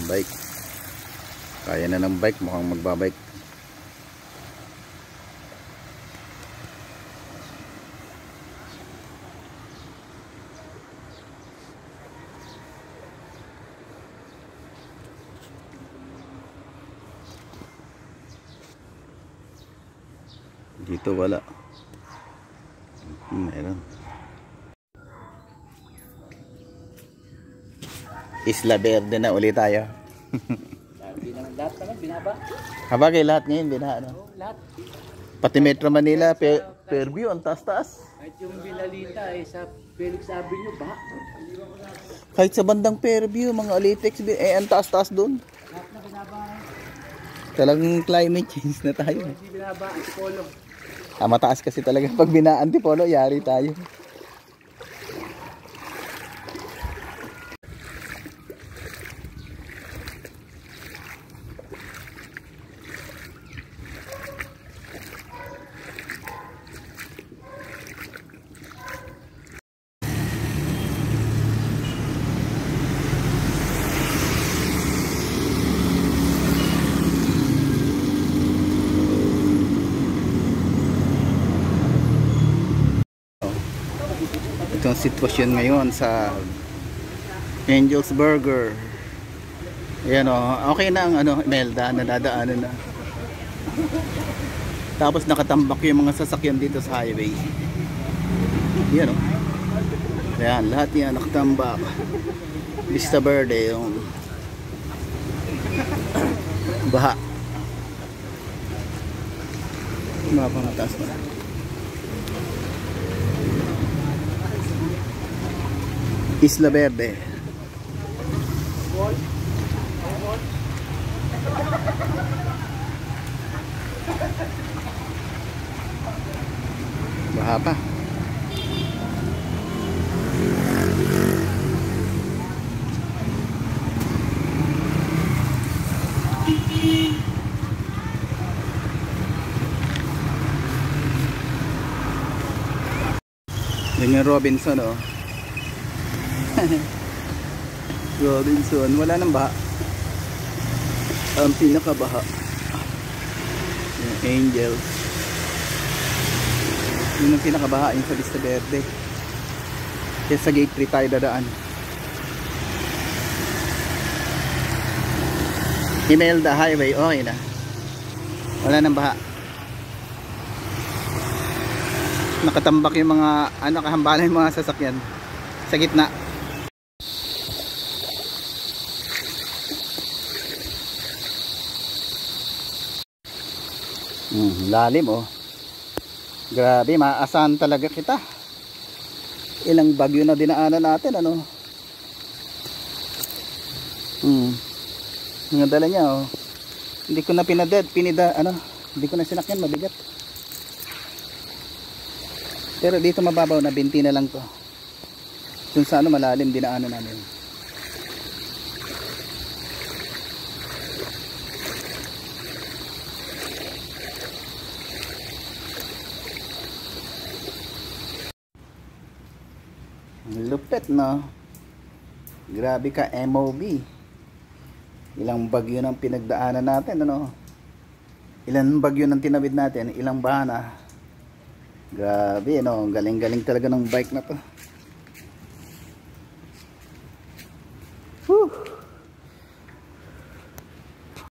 bike. Kaya na ng bike, mukhang magbabike. Dito wala. Meron. Isla Verde na ulit tayo. Lahat naman binaba. Habagay lahat ngayon binaha, no? Oo, lahat. Pati Metro Manila, Fairview, ang taas-taas. Kahit yung Binalita sa Felix Avenue ba? Kahit sa bandang Fairview, mga Alitex, ang taas-taas doon. Lahat na binaba. Talagang climate change na tayo. Hindi binaba, Antipolo. Mataas kasi talaga pag bina-Antipolo, yari tayo. Itong sitwasyon ngayon sa Angel's Burger. Ayan o, okay na ang Imelda, nadadaanan na. Tapos nakatambak yung mga sasakyan dito sa highway. Ayan o. Ayan, lahat yan nakatambak. Vista Verde yung baha. Mga pangataas na. Isla Verde. Baha pa. Yan yung Robinson, oh. Robinson, wala nang baha. Ang pinakabaha yung Angels. Yun ang pinakabaha, yung sa Vista Verde. Kaya sa gate 3 tayo dadaan. Imelda Highway, okay na. Wala nang baha. Nakatambak yung mga kahambalan yung mga sasakyan sa gitna. Lalim, oh. Grabe, maasahan talaga kita. Ilang bagyo na dinaanan natin, ano. Ang dala niya, oh. Hindi ko na hindi ko na sinakyan, mabigat. Pero dito mababaw na, 20 na lang to. Kung sa malalim dinaanan namin. Lupit, no? Grabe ka, MOB. Ilang bagyo nang pinagdaanan natin, ano? Ilang bagyo nang tinawid natin, ilang bahana. Grabe, no? Galing-galing talaga ng bike na to. Whew.